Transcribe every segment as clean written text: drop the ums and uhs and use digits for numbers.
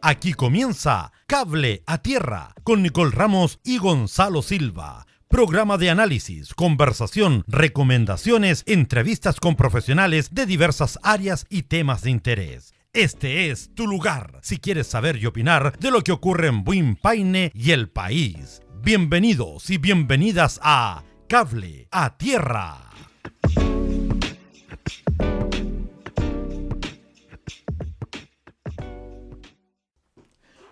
Aquí comienza Cable a Tierra con Nicole Ramos y Gonzalo Silva. Programa de análisis, conversación, recomendaciones, entrevistas con profesionales de diversas áreas y temas de interés. Este es tu lugar si quieres saber y opinar de lo que ocurre en Buin Paine y el país. Bienvenidos y bienvenidas a Cable a Tierra.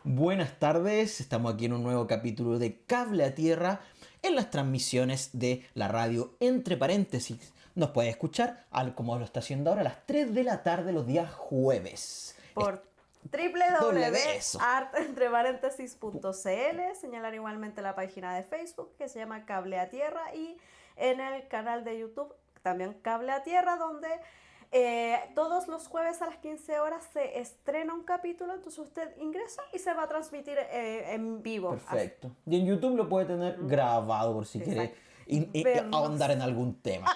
Buenas tardes, estamos aquí en un nuevo capítulo de Cable a Tierra en las transmisiones de la radio Entre Paréntesis. Nos puede escuchar, como lo está haciendo ahora, a las 3 de la tarde los días jueves. Por www.artentreparéntesis.cl, señalar igualmente la página de Facebook que se llama Cable a Tierra y en el canal de YouTube también Cable a Tierra, donde todos los jueves a las 15 horas se estrena un capítulo, entonces usted ingresa y se va a transmitir en vivo. Perfecto. Así. Y en YouTube lo puede tener grabado por si quiere ahondar en algún tema.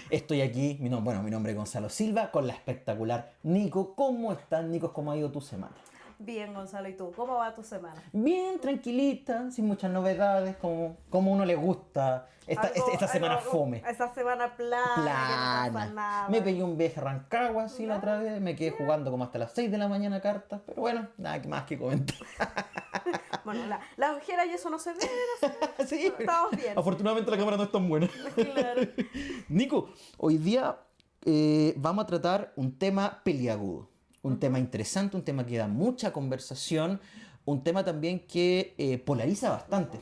Estoy aquí, mi nombre es Gonzalo Silva, con la espectacular Nico. ¿Cómo estás, Nico? ¿Cómo ha ido tu semana? Bien, Gonzalo, ¿y tú? ¿Cómo va tu semana? Bien, tranquilita, sin muchas novedades, como uno le gusta. Esta semana fome. Esta semana plana. No pasa nada. Me pegué un viaje a Rancagua así la otra vez, me quedé jugando como hasta las 6 de la mañana cartas, pero bueno, nada más que comentar. Bueno, la ojera y eso no se ve, sí, estamos bien. Afortunadamente la cámara no es tan buena. Claro. Nico, hoy día vamos a tratar un tema peliagudo, un tema interesante, un tema que da mucha conversación, un tema también que polariza bastante.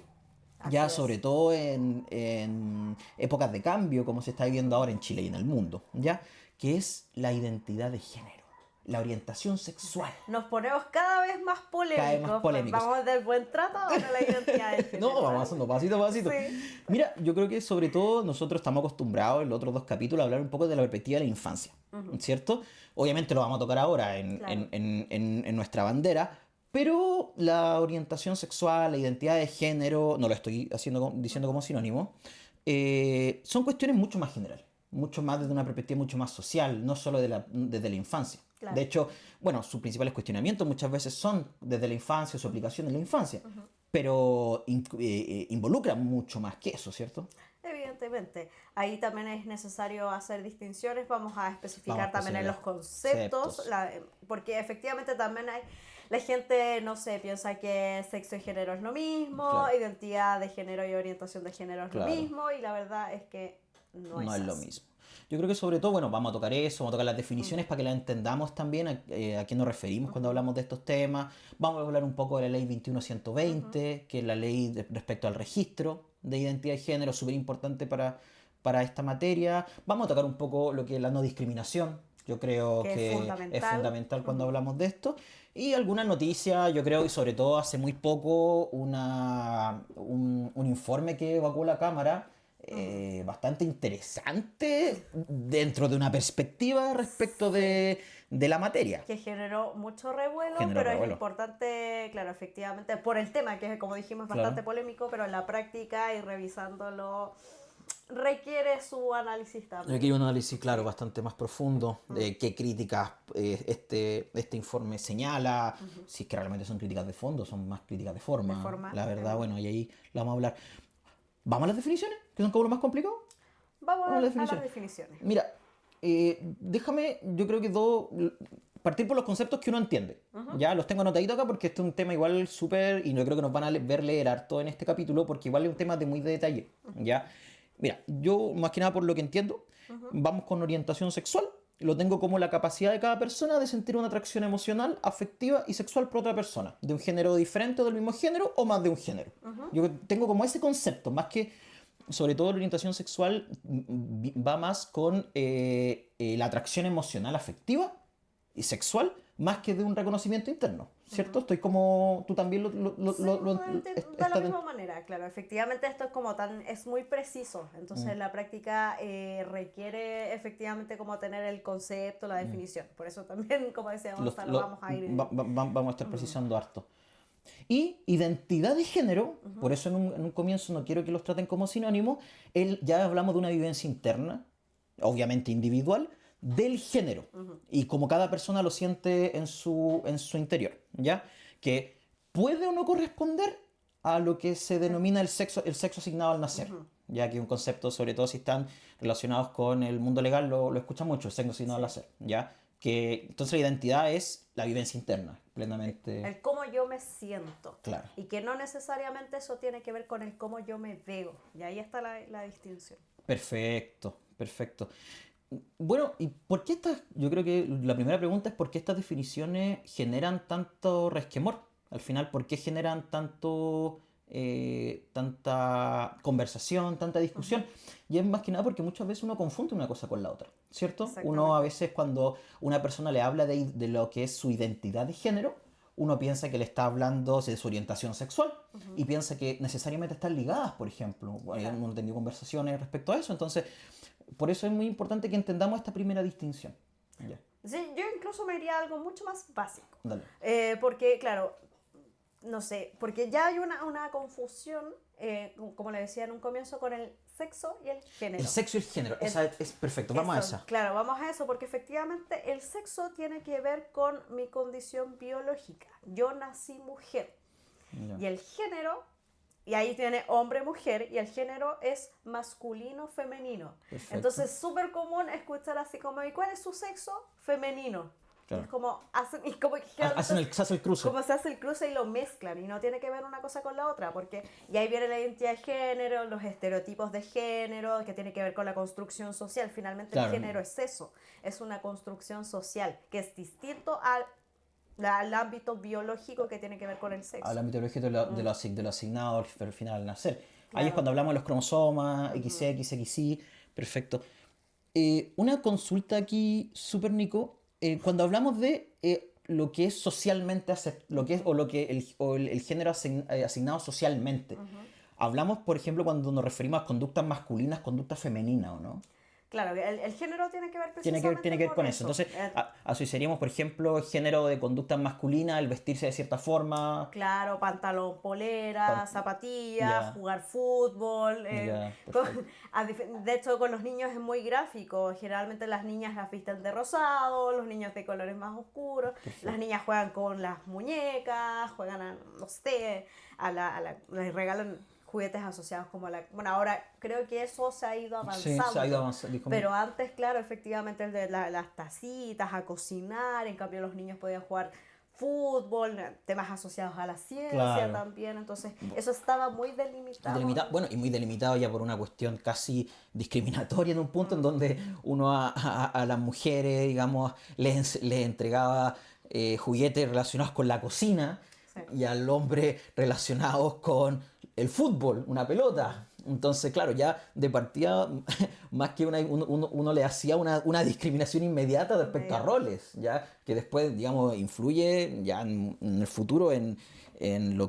Ya sobre todo en épocas de cambio, como se está viviendo ahora en Chile y en el mundo, ¿ya? Que es la identidad de género, la orientación sexual. Nos ponemos cada vez más polémicos. ¿Vamos del buen trato o de la identidad de género? No, vamos haciendo pasito a pasito. Sí. Mira, yo creo que sobre todo nosotros estamos acostumbrados en los otros dos capítulos a hablar un poco de la perspectiva de la infancia, ¿cierto? Obviamente lo vamos a tocar ahora en nuestra bandera. Pero la orientación sexual, la identidad de género, no lo estoy diciendo como sinónimo, son cuestiones mucho más generales, mucho más desde una perspectiva mucho más social, no solo desde la infancia. Claro. De hecho, bueno, sus principales cuestionamientos muchas veces son desde la infancia, su aplicación en la infancia, pero involucran mucho más que eso, ¿cierto? Evidentemente. Ahí también es necesario hacer distinciones, vamos a especificar también en los conceptos, porque efectivamente también hay... La gente, no sé, piensa que sexo y género es lo mismo, claro. Identidad de género y orientación de género es lo mismo, y la verdad es que no es lo mismo. Yo creo que sobre todo, bueno, vamos a tocar eso, vamos a tocar las definiciones para que las entendamos también a qué nos referimos cuando hablamos de estos temas. Vamos a hablar un poco de la ley 21120, que es la ley respecto al registro de identidad de género, súper importante para esta materia. Vamos a tocar un poco lo que es la no discriminación. Yo creo que es fundamental cuando hablamos de esto. Y alguna noticia, yo creo, y sobre todo hace muy poco, un informe que evacuó la Cámara, bastante interesante dentro de una perspectiva respecto de la materia. Que generó mucho revuelo, es importante, claro, efectivamente, por el tema, que como dijimos es bastante polémico, pero en la práctica y revisándolo... requiere su análisis también. Requiere un análisis, claro, bastante más profundo, de qué críticas este informe señala, si es que realmente son críticas de fondo, son más críticas de forma la verdad, bueno, y ahí lo vamos a hablar. ¿Vamos a las definiciones? ¿Que son como lo más complicado? Vamos a las definiciones. Mira, déjame, yo creo que partir por los conceptos que uno entiende. Ya los tengo anotaditos acá porque este es un tema igual súper, y no creo que nos van a ver leer harto en este capítulo, porque igual es un tema de muy de detalle, ¿ya? Mira, yo más que nada por lo que entiendo, vamos con orientación sexual. Lo tengo como la capacidad de cada persona de sentir una atracción emocional, afectiva y sexual por otra persona, de un género diferente o del mismo género o más de un género. Yo tengo como ese concepto, más que, sobre todo la orientación sexual va más con la atracción emocional, afectiva y sexual, más que de un reconocimiento interno, ¿cierto? Estoy como... Tú también de la misma manera, claro. Efectivamente esto es muy preciso, entonces en la práctica requiere efectivamente como tener el concepto, la definición. Por eso también, como decíamos, vamos a ir... Vamos a estar precisando harto. Y identidad de género, por eso en un comienzo no quiero que los traten como sinónimos, ya hablamos de una vivencia interna, obviamente individual, del género y como cada persona lo siente en su interior, ¿ya? Que puede o no corresponder a lo que se denomina el sexo asignado al nacer, ya que es un concepto, sobre todo si están relacionados con el mundo legal, lo escucha mucho, el sexo asignado al nacer, ¿ya? Que entonces la identidad es la vivencia interna, plenamente. El cómo yo me siento. Claro. Y que no necesariamente eso tiene que ver con el cómo yo me veo. Y ahí está la distinción. Perfecto. Bueno, ¿y por qué yo creo que la primera pregunta es por qué estas definiciones generan tanto resquemor? Al final, ¿por qué generan tanta conversación, tanta discusión? Y es más que nada porque muchas veces uno confunde una cosa con la otra, ¿cierto? Uno a veces cuando una persona le habla de lo que es su identidad de género, uno piensa que le está hablando de su orientación sexual y piensa que necesariamente están ligadas, por ejemplo. Uno ha tenido conversaciones respecto a eso, entonces por eso es muy importante que entendamos esta primera distinción. Ya. Sí, yo incluso me iría a algo mucho más básico. Dale. Porque, claro, no sé, porque ya hay una confusión, como le decía en un comienzo, con el sexo y el género. El sexo y el género, esa es perfecto, vamos a esa. Claro, vamos a eso, porque efectivamente el sexo tiene que ver con mi condición biológica. Yo nací mujer. Ya. Y el género, y ahí tiene hombre-mujer, y el género es masculino-femenino. Entonces es súper común escuchar así como, ¿y cuál es su sexo? Femenino. Claro. Es como, se hace el cruce. Como se hace el cruce y lo mezclan, y no tiene que ver una cosa con la otra, porque y ahí viene la identidad de género, los estereotipos de género, que tiene que ver con la construcción social. Finalmente claro. El género es eso, es una construcción social, que es distinto al ámbito biológico que tiene que ver con el sexo. Al ámbito biológico de lo asignado al final al nacer. Claro. Ahí es cuando hablamos de los cromosomas, XX, XY, perfecto. Una consulta aquí, súper Nico. Cuando hablamos de lo que es socialmente el género asignado socialmente, hablamos, por ejemplo, cuando nos referimos a conductas masculinas, conductas femeninas, ¿o no? Claro, el género tiene que ver precisamente tiene que ver con eso. Entonces, asociaríamos, por ejemplo, género de conductas masculinas, el vestirse de cierta forma. Claro, pantalón, polera, zapatillas, jugar fútbol. De hecho, con los niños es muy gráfico. Generalmente las niñas las visten de rosado, los niños de colores más oscuros. Perfecto. Las niñas juegan con las muñecas, juegan no sé, les regalan juguetes asociados como bueno, ahora creo que eso se ha ido avanzando. Sí, se ha ido avanzando. Pero antes, claro, efectivamente el de las tacitas, a cocinar, en cambio los niños podían jugar fútbol, temas asociados a la ciencia también, entonces eso estaba muy delimitado. Bueno, y muy delimitado ya por una cuestión casi discriminatoria en un punto en donde uno a las mujeres, digamos, les entregaba juguetes relacionados con la cocina y al hombre relacionados con el fútbol, una pelota. Entonces, claro, ya de partida, más que uno le hacía una discriminación inmediata respecto a roles, ya que después, digamos, influye ya en el futuro en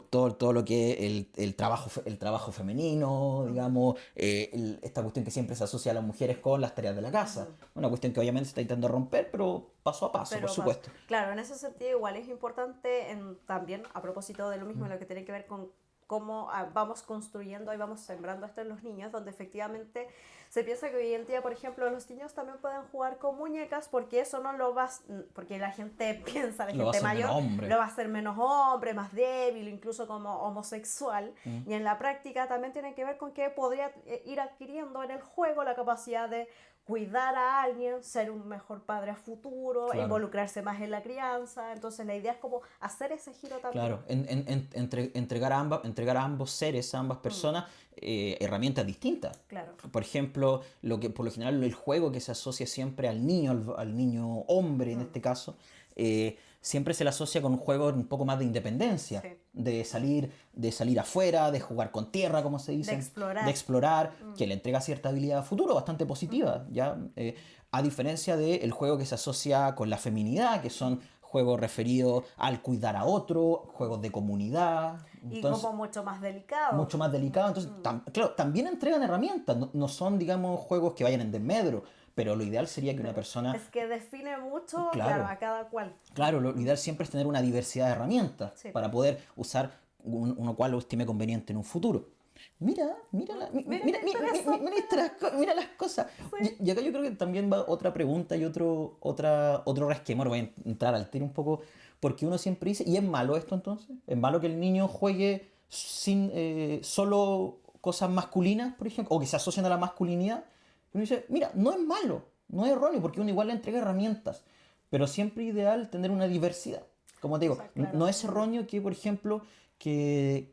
todo lo que es el trabajo femenino, digamos, esta cuestión que siempre se asocia a las mujeres con las tareas de la casa. Una cuestión que obviamente se está intentando romper, pero paso a paso, por supuesto. Claro, en ese sentido igual es importante también, a propósito de lo mismo, lo que tiene que ver con cómo vamos construyendo y vamos sembrando esto en los niños, donde efectivamente se piensa que hoy en día, por ejemplo, los niños también pueden jugar con muñecas, porque eso no lo va, porque la gente piensa, la gente mayor, lo va a hacer menos hombre, más débil, incluso como homosexual, y en la práctica también tiene que ver con que podría ir adquiriendo en el juego la capacidad de cuidar a alguien, ser un mejor padre a futuro, involucrarse más en la crianza. Entonces la idea es como hacer ese giro también. Claro, entregar a ambos seres, a ambas personas, herramientas distintas. Claro. Por ejemplo, por lo general el juego que se asocia siempre al niño hombre en este caso, siempre se le asocia con un juego un poco más de independencia, de salir afuera, de jugar con tierra, como se dice, de explorar, que le entrega cierta habilidad a futuro bastante positiva, ¿ya? A diferencia del juego que se asocia con la feminidad, que son juegos referidos al cuidar a otro, juegos de comunidad. Entonces, y como mucho más delicado. Mucho más delicado. Entonces, claro, también entregan herramientas, no son, digamos, juegos que vayan en desmedro. Pero lo ideal sería que una persona... Es que define mucho, claro, a cada cual. Claro, lo ideal siempre es tener una diversidad de herramientas para poder usar uno cual lo estime conveniente en un futuro. Mira las cosas. Sí. Y acá yo creo que también va otra pregunta y otro resquemor. Voy a entrar al tiro un poco, porque uno siempre dice, ¿y es malo esto entonces? ¿Es malo que el niño juegue sin solo cosas masculinas, por ejemplo, o que se asocian a la masculinidad? Uno dice, mira, no es malo, no es erróneo, porque uno igual le entrega herramientas, pero siempre ideal tener una diversidad. Como te digo, O sea, claro. no es erróneo que, por ejemplo, que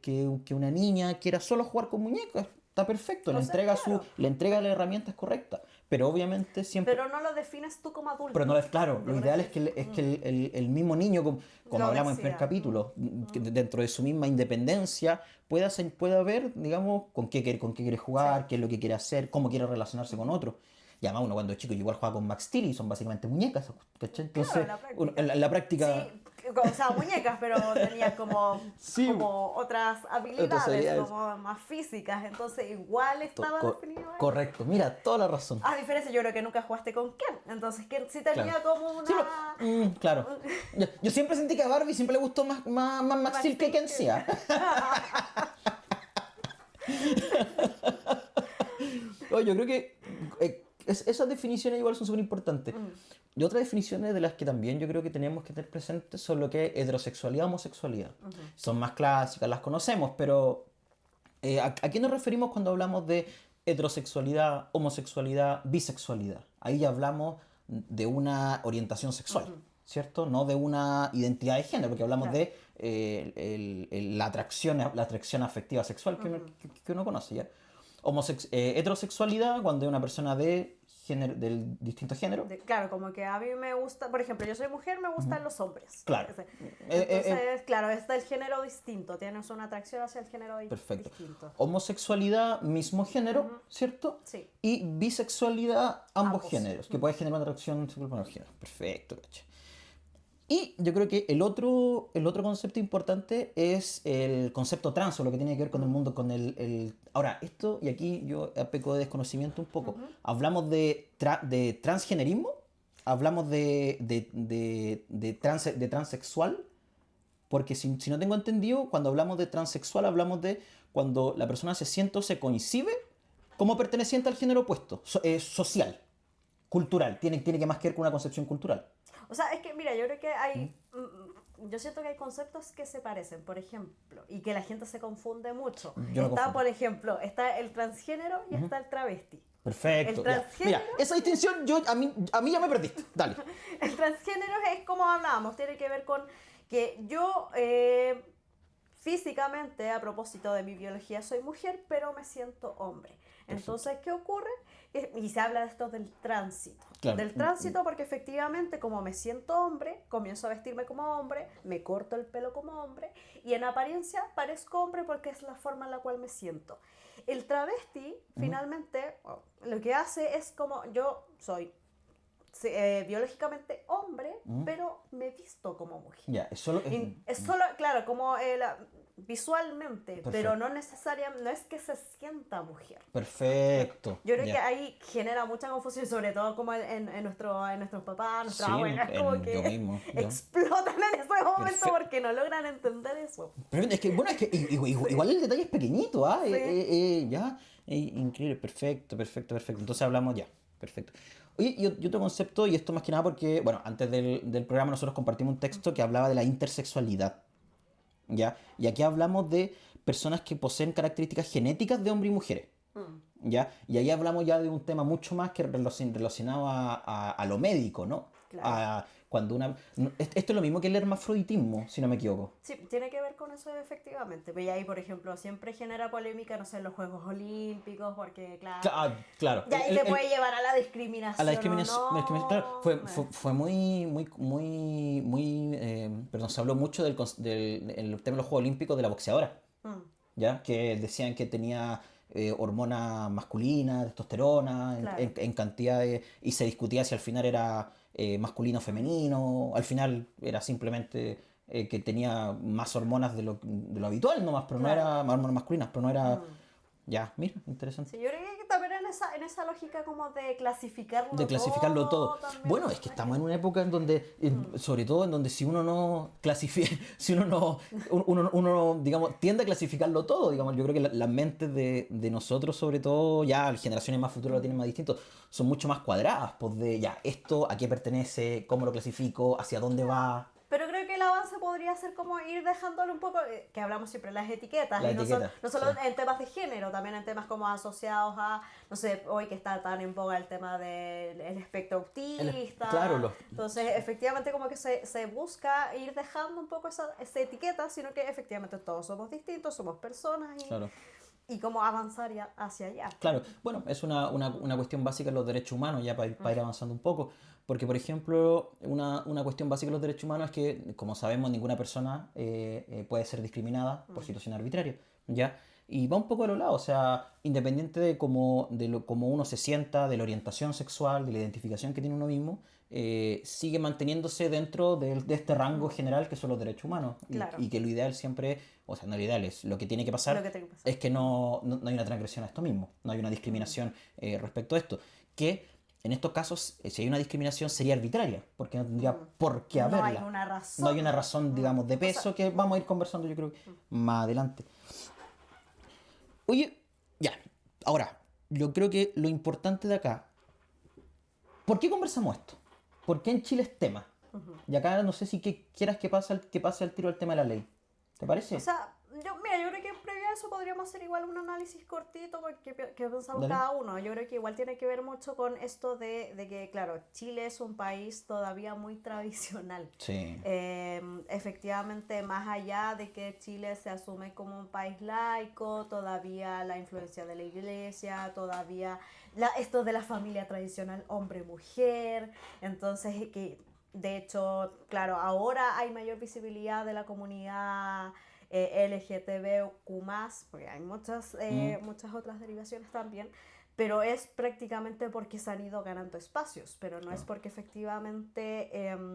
una niña quiera solo jugar con muñecas. Está perfecto, O sea, claro. le entrega las herramientas correctas. Pero obviamente siempre... Pero no lo defines tú como adulto. Pero no es claro, lo Yo ideal creo es que el mismo niño, como Lo hablamos en el primer decida. capítulo, que dentro de su misma independencia, pueda ver, digamos, con qué quiere jugar, Sí. qué es lo que quiere hacer, cómo quiere relacionarse con otros. Y además uno cuando es chico igual juega con Max Steel y son básicamente muñecas, ¿cachai? Entonces, en la práctica. en la práctica... Sí, o sea, muñecas, pero tenía como, Sí. como otras habilidades, habilidades. como más físicas, entonces igual estaba definido ahí. Correcto, mira, toda la razón. A diferencia, yo creo que nunca jugaste con Ken, entonces Ken sí tenía como una... Sí, claro. Yo siempre sentí que a Barbie siempre le gustó más Max Steel que Ken sea. Oye, yo creo que esas definiciones igual son súper importantes. Y otras definiciones de las que también yo creo que tenemos que tener presentes son lo que es heterosexualidad, homosexualidad. Son más clásicas, las conocemos, pero ¿a qué nos referimos cuando hablamos de heterosexualidad, homosexualidad, bisexualidad? Ahí ya hablamos de una orientación sexual, ¿cierto? No de una identidad de género, porque hablamos Claro. de la atracción afectiva sexual que uno conoce, ¿ya? Heterosexualidad, cuando es una persona de género, del distinto género. Claro, como que a mí me gusta, por ejemplo, yo soy mujer, me gustan los hombres. Claro. Entonces, claro, está el género distinto, tienes una atracción hacia el género Perfecto. distinto. Homosexualidad, mismo género, ¿cierto? Sí. Y bisexualidad, ambos Ambos. géneros, que puede generar una atracción sexual por los géneros. Perfecto, cacha. Y yo creo que el otro concepto importante es el concepto trans, o lo que tiene que ver con el mundo, con el... Ahora, esto, y aquí yo peco de desconocimiento un poco, hablamos de transgenerismo, hablamos de transexual, porque si no tengo entendido, cuando hablamos de transexual, hablamos de cuando la persona se siente o se concibe como perteneciente al género opuesto, social, cultural, tiene que más que ver con una concepción cultural. O sea, es que, mira, yo creo que hay... Yo siento que hay conceptos que se parecen, por ejemplo, y que la gente se confunde mucho. Yo me Está, confundo. por ejemplo, está el transgénero y está el travesti. Perfecto. El Ya. transgénero... Mira, esa distinción a mí ya me perdiste. Dale. El transgénero es como hablábamos, tiene que ver con que yo físicamente, a propósito de mi biología, soy mujer, pero me siento hombre. Entonces, ¿qué ocurre? Y se habla de esto del tránsito. Claro. Del tránsito porque efectivamente, como me siento hombre, comienzo a vestirme como hombre, me corto el pelo como hombre y en apariencia parezco hombre porque es la forma en la cual me siento. El travesti, finalmente, lo que hace es como yo soy biológicamente hombre, pero me visto como mujer. Ya, es solo... Es solo, claro, como visualmente, Perfecto. pero no necesariamente, no es que se sienta mujer. Perfecto. Yo creo Ya. que ahí genera mucha confusión, sobre todo como en nuestros papás, nuestras Sí, abuelas, como yo que mismo, yo. explotan en ese momento Perfecto. porque no logran entender eso. Pero es que, bueno, es que igual el detalle es pequeñito, ¿ah? Sí. Ya, increíble, perfecto. Entonces hablamos ya, perfecto. Oye, y otro concepto, y esto más que nada porque, bueno, antes del programa nosotros compartimos un texto que hablaba de la intersexualidad, ¿ya? Y aquí hablamos de personas que poseen características genéticas de hombres y mujeres, ¿ya? Y ahí hablamos ya de un tema mucho más que relacionado a lo médico, ¿no? Claro. Cuando esto es lo mismo que el hermafroditismo, si no me equivoco. Sí, tiene que ver con eso efectivamente. Pues y ahí, por ejemplo, siempre genera polémica, no sé, en los Juegos Olímpicos, porque claro... Claro. Y ahí te puede llevar a la discriminación. A la discriminación, ¿o no? claro, fue perdón, se habló mucho del el tema de los Juegos Olímpicos de la boxeadora, ¿ya? Que decían que tenía hormona masculina, testosterona, Claro. en cantidades, y se discutía si al final era masculino o femenino, al final era simplemente que tenía más hormonas de lo habitual nomás, pero Claro. no era más hormonas masculinas, pero no era... Ya, mira, interesante. Sí, yo creo que también en en esa lógica como de clasificarlo todo. También. Bueno, es que estamos en una época en donde, sobre todo en donde si uno no clasifica, si uno digamos, tiende a clasificarlo todo, digamos, yo creo que las mentes de nosotros, sobre todo, ya las generaciones más futuras lo tienen más distinto, son mucho más cuadradas, pues de ya, esto, a qué pertenece, cómo lo clasifico, hacia dónde va. Pero creo que el avance podría ser como ir dejándole un poco, que hablamos siempre de las etiquetas, no solo sí. en temas de género, también en temas como asociados a, no sé, hoy que está tan en boga el tema del espectro autista. Claro, entonces, efectivamente, como que se busca ir dejando un poco esa etiqueta, sino que efectivamente todos somos distintos, somos personas y cómo avanzar hacia allá. Claro, bueno, es una cuestión básica de los derechos humanos, ya para ir avanzando un poco. Porque, por ejemplo, una cuestión básica de los derechos humanos es que, como sabemos, ninguna persona puede ser discriminada por situación arbitraria, ¿ya? Y va un poco a los lados, o sea, independiente de cómo uno se sienta, de la orientación sexual, de la identificación que tiene uno mismo, sigue manteniéndose dentro de este rango general que son los derechos humanos. Claro. Y que lo ideal siempre, o sea, no lo ideal es, lo que tiene que pasar es que no hay una transgresión a esto mismo, no hay una discriminación respecto a esto. Que en estos casos, si hay una discriminación, sería arbitraria, porque no tendría por qué haberla. No hay una razón. No hay una razón, digamos, de peso que vamos a ir conversando, yo creo, más adelante. Oye, ya, ahora, yo creo que lo importante de acá, ¿por qué conversamos esto? ¿Por qué en Chile es tema? Y acá no sé si quieras que pase al tiro el tema de la ley. ¿Te parece? O sea, yo creo que previo a eso podríamos hacer igual un análisis cortito que pensamos Dale. cada uno. Yo creo que igual tiene que ver mucho con esto de que, claro, Chile es un país todavía muy tradicional. Sí. Efectivamente, más allá de que Chile se asume como un país laico, todavía la influencia de la iglesia, todavía esto de la familia tradicional hombre-mujer, entonces que... De hecho, claro, ahora hay mayor visibilidad de la comunidad LGTBQ+, porque hay muchas otras derivaciones también, pero es prácticamente porque se han ido ganando espacios, pero no es porque efectivamente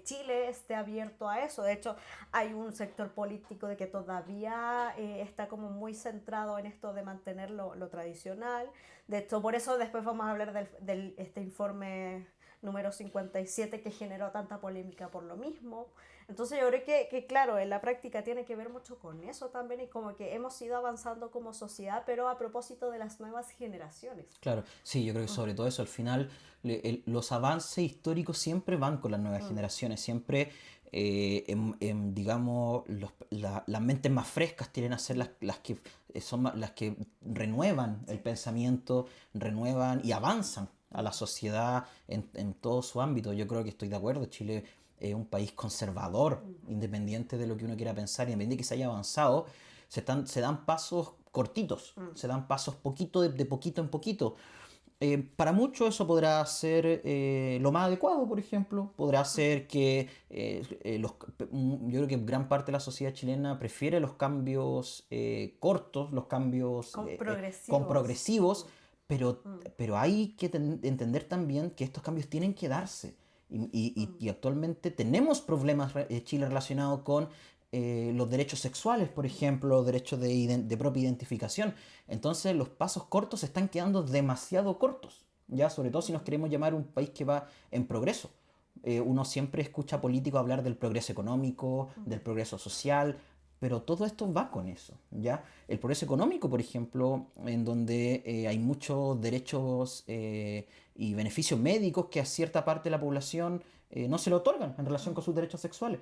Chile esté abierto a eso. De hecho, hay un sector político de que todavía está como muy centrado en esto de mantener lo tradicional. De hecho, por eso después vamos a hablar del este informe número 57 que generó tanta polémica por lo mismo. Entonces yo creo que claro, en la práctica tiene que ver mucho con eso también y como que hemos ido avanzando como sociedad, pero a propósito de las nuevas generaciones. Claro, sí, yo creo que sobre todo eso, al final los avances históricos siempre van con las nuevas generaciones, siempre, digamos, las mentes más frescas tienen a ser las que son las que renuevan el pensamiento, renuevan y avanzan a la sociedad en todo su ámbito. Yo creo que estoy de acuerdo, Chile es un país conservador, independiente de lo que uno quiera pensar, independiente de que se haya avanzado, se dan pasos cortitos, se dan pasos de poquito en poquito. Para muchos eso podrá ser lo más adecuado, por ejemplo. Podrá ser que yo creo que gran parte de la sociedad chilena prefiere los cambios cortos, los cambios con progresivos, pero hay que entender también que estos cambios tienen que darse. Y actualmente tenemos problemas Chile relacionados con los derechos sexuales, por ejemplo, los derechos de propia identificación. Entonces los pasos cortos se están quedando demasiado cortos, ya sobre todo si nos queremos llamar un país que va en progreso. Uno siempre escucha a políticos hablar del progreso económico, del progreso social, pero todo esto va con eso, ¿ya? El progreso económico, por ejemplo, en donde hay muchos derechos y beneficios médicos que a cierta parte de la población no se le otorgan en relación con sus derechos sexuales.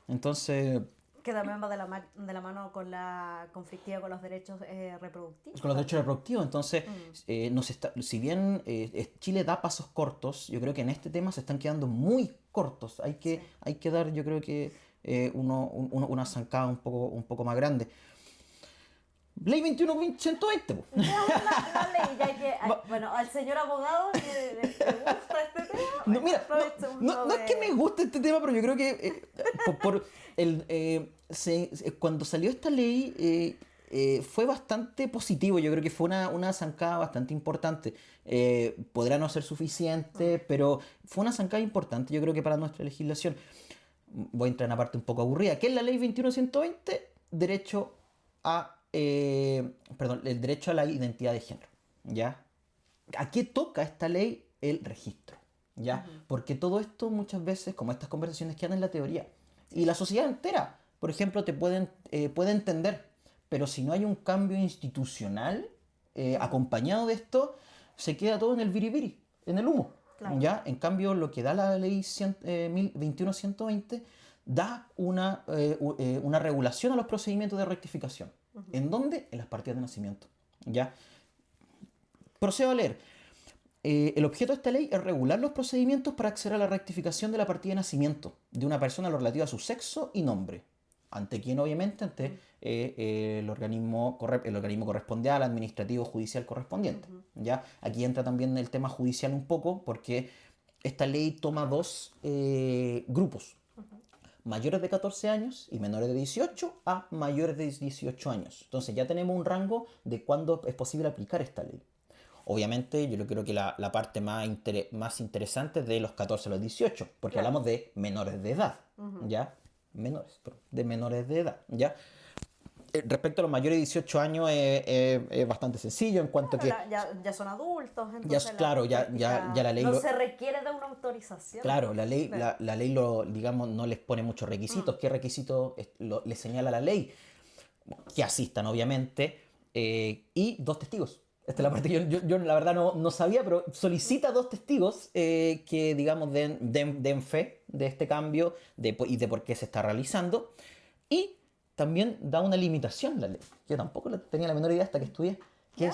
Entonces... Que también va de la mano con la conflictiva con los derechos reproductivos. Con los derechos reproductivos. Entonces, si bien Chile da pasos cortos, yo creo que en este tema se están quedando muy cortos. Hay que dar, yo creo que una zancada un poco más grande. Ley 21.120. La ley, ya que, bueno, al señor abogado le gusta este tema. No, mira, no es que me guste este tema, pero yo creo que cuando salió esta ley fue bastante positivo. Yo creo que fue una zancada bastante importante. Podrá no ser suficiente, pero fue una zancada importante, yo creo que para nuestra legislación. Voy a entrar en una parte un poco aburrida. ¿Qué es la ley 21.120? El derecho a la identidad de género, ¿ya? ¿A qué toca esta ley? El registro, ¿ya? Porque todo esto muchas veces, como estas conversaciones, quedan en la teoría. Y la sociedad entera, por ejemplo, puede entender, pero si no hay un cambio institucional acompañado de esto, se queda todo en el biribiri, en el humo. Claro. ¿Ya? En cambio, lo que da la ley 21.120 da una regulación a los procedimientos de rectificación. ¿En dónde? En las partidas de nacimiento. ¿Ya? Procedo a leer. El objeto de esta ley es regular los procedimientos para acceder a la rectificación de la partida de nacimiento de una persona lo relativo a su sexo y nombre. ¿Ante quién? Obviamente, ante el organismo correspondial, administrativo, judicial correspondiente. ¿Ya? Aquí entra también el tema judicial un poco, porque esta ley toma dos grupos. Mayores de 14 años y menores de 18 a mayores de 18 años. Entonces ya tenemos un rango de cuándo es posible aplicar esta ley. Obviamente, yo creo que la parte más interesante es de los 14 a los 18, porque claro, hablamos de menores de edad, ¿ya? De menores de edad, ¿ya? Respecto a los mayores de 18 años es bastante sencillo en cuanto que... Ya son adultos, entonces ya la ley... No se requiere de una autorización. Claro, la ley digamos, no les pone muchos requisitos. ¿Qué requisitos le señala la ley? Que asistan, obviamente, y 2 testigos. Esta es la parte que yo la verdad no sabía, pero solicita 2 testigos que, digamos, den fe de este cambio y de por qué se está realizando. Y también da una limitación la ley. Yo tampoco tenía la menor idea hasta que estudié. Que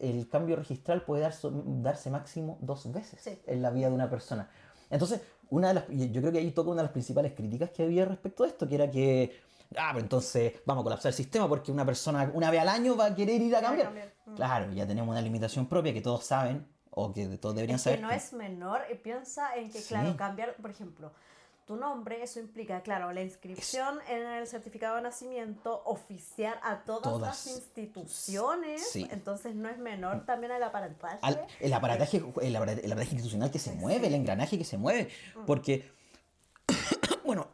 el cambio registral puede darse máximo 2 veces en la vida de una persona. Entonces, yo creo que ahí toca una de las principales críticas que había respecto a esto, que era que... pero entonces vamos a colapsar el sistema porque una persona una vez al año va a querer ir a cambiar. Claro, ya tenemos una limitación propia que todos saben, o que todos deberían saber. Que no es menor, y piensa en que, claro, cambiar, por ejemplo, tu nombre, eso implica, claro, la inscripción en el certificado de nacimiento, oficiar a todas las instituciones, entonces no es menor también el aparataje. El aparataje institucional que se mueve, el engranaje que se mueve, porque, bueno...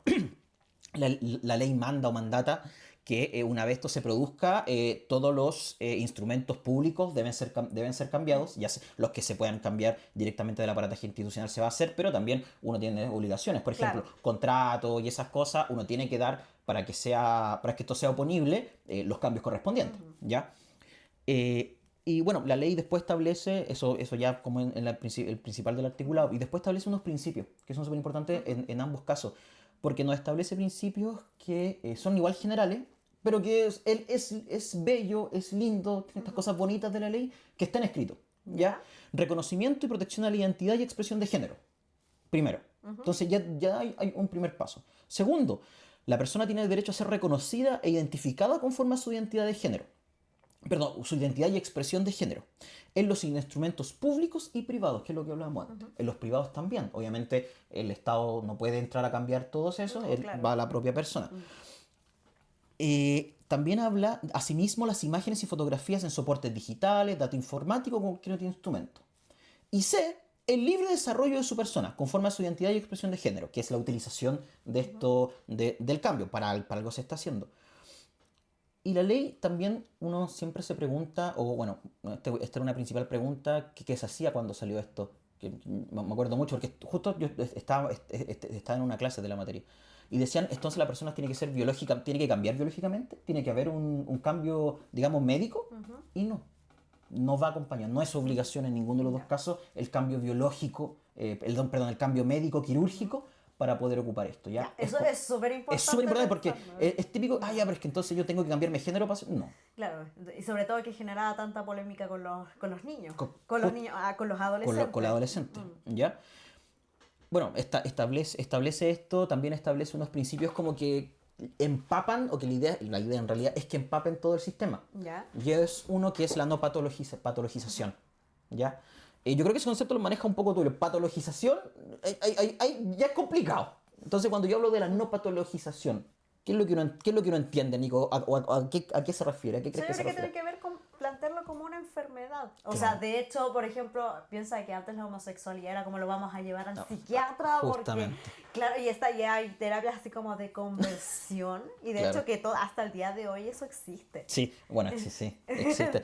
La ley manda o mandata que una vez esto se produzca, todos los instrumentos públicos deben ser cambiados, los que se puedan cambiar directamente del aparataje institucional se va a hacer, pero también uno tiene obligaciones, por ejemplo, contratos y esas cosas, uno tiene que dar para que esto sea oponible los cambios correspondientes, ¿ya? Y bueno, la ley después establece, eso ya como en el principal del articulado, y después establece unos principios que son súper importantes en ambos casos, porque nos establece principios que son igual generales, pero que es bello, es lindo, tiene estas cosas bonitas de la ley que están escritos, ¿ya? Reconocimiento y protección a la identidad y expresión de género, primero. Entonces ya hay un primer paso. Segundo, la persona tiene el derecho a ser reconocida e identificada conforme a su identidad de género. Perdón, su identidad y expresión de género en los instrumentos públicos y privados, que es lo que hablábamos antes. En los privados también. Obviamente el Estado no puede entrar a cambiar todos esos, va a la propia persona. También habla, asimismo, las imágenes y fotografías en soportes digitales, dato informático o cualquier otro instrumento. Y C, el libre desarrollo de su persona, conforme a su identidad y expresión de género, que es la utilización de esto, del cambio, para algo se está haciendo. Y la ley también uno siempre se pregunta, o bueno, esta era una principal pregunta que se hacía cuando salió esto, que me acuerdo mucho, porque justo yo estaba en una clase de la materia, y decían, entonces la persona tiene que cambiar biológicamente, tiene que haber un cambio, digamos, médico, y no va acompañado, no es obligación en ninguno de los dos casos el cambio biológico, el cambio médico, quirúrgico, para poder ocupar esto, ¿ya? Eso es súper importante. Es súper importante porque es típico, pero es que entonces yo tengo que cambiarme de género para... No. Claro, y sobre todo que generaba tanta polémica con los niños, con los adolescentes. Con los adolescentes, ¿ya? Bueno, establece esto, también establece unos principios como que empapan, o que la idea en realidad es que empapen todo el sistema. ¿Ya? Y es uno que es la no patologización, ¿ya? Yo creo que ese concepto lo maneja un poco tú. Patologización ya es complicado. Entonces, cuando yo hablo de la no patologización, ¿qué es lo que uno entiende, Nico? ¿A qué se refiere? ¿A qué crees que se refiere? Tiene que ver con plantearlo como una enfermedad. O Claro. sea, de hecho, por ejemplo, piensa que antes la homosexualidad era como lo vamos a llevar al psiquiatra, justamente. porque, claro, ya hay terapias así como de conversión, y de Claro. hecho que hasta el día de hoy eso existe. Sí, bueno, sí, existe.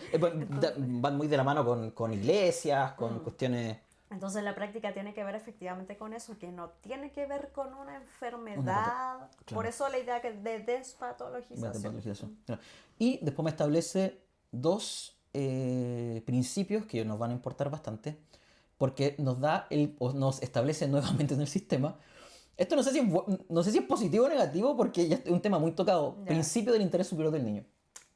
Van muy de la mano con iglesias, con cuestiones... Entonces la práctica tiene que ver efectivamente con eso, que no tiene que ver con una enfermedad. Claro. Por eso la idea de despatologización. Claro. Y después me establece dos principios que nos van a importar bastante, porque nos establece nuevamente en el sistema. Esto no sé si es positivo o negativo, porque ya es un tema muy tocado. Ya. Principio del interés superior del niño.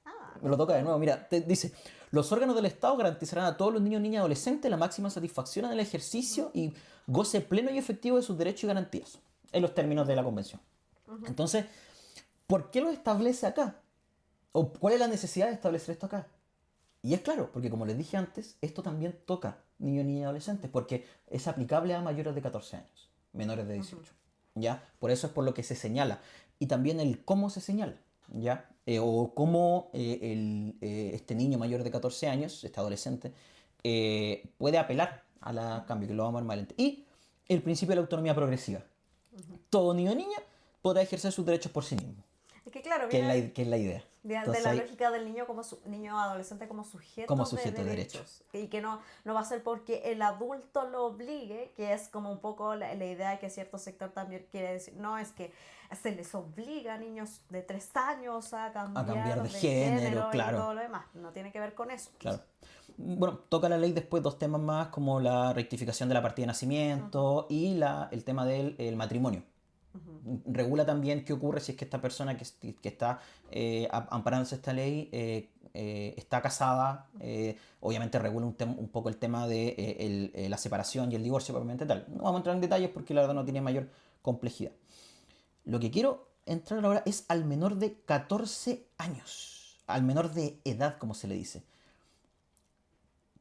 Ah, Me lo toca de nuevo, mira, dice, los órganos del Estado garantizarán a todos los niños, niñas y adolescentes la máxima satisfacción en el ejercicio y goce pleno y efectivo de sus derechos y garantías, en los términos de la Convención. Entonces, ¿por qué lo establece acá? ¿O cuál es la necesidad de establecer esto acá? Y es claro, porque como les dije antes, esto también toca niños, niñas y adolescentes, porque es aplicable a mayores de 14 años, menores de 18. ¿Ya? Por eso es por lo que se señala. Y también el cómo se señala, ¿ya? O cómo este niño mayor de 14 años, este adolescente, puede apelar a la cambio, que lo vamos a ver más adelante. Y el principio de la autonomía progresiva. Todo niño o niña podrá ejercer sus derechos por sí mismo, es que claro, que es viene la idea. de Entonces, la ahí- lógica del niño como niño adolescente como sujeto de de derechos. Y que no va a ser porque el adulto lo obligue, que es como un poco la idea que cierto sector también quiere decir. No, es que se les obliga a niños de 3 años a cambiar de género, claro. y todo lo demás. No tiene que ver con eso. Claro. Bueno, toca la ley después dos temas más, como la rectificación de la partida de nacimiento y el tema del el matrimonio. Regula también qué ocurre si es que esta persona que está amparándose esta ley está casada. Obviamente regula un poco el tema de la separación y el divorcio propiamente tal. No vamos a entrar en detalles porque la verdad no tiene mayor complejidad. Lo que quiero entrar ahora es al menor de 14 años, al menor de edad, como se le dice.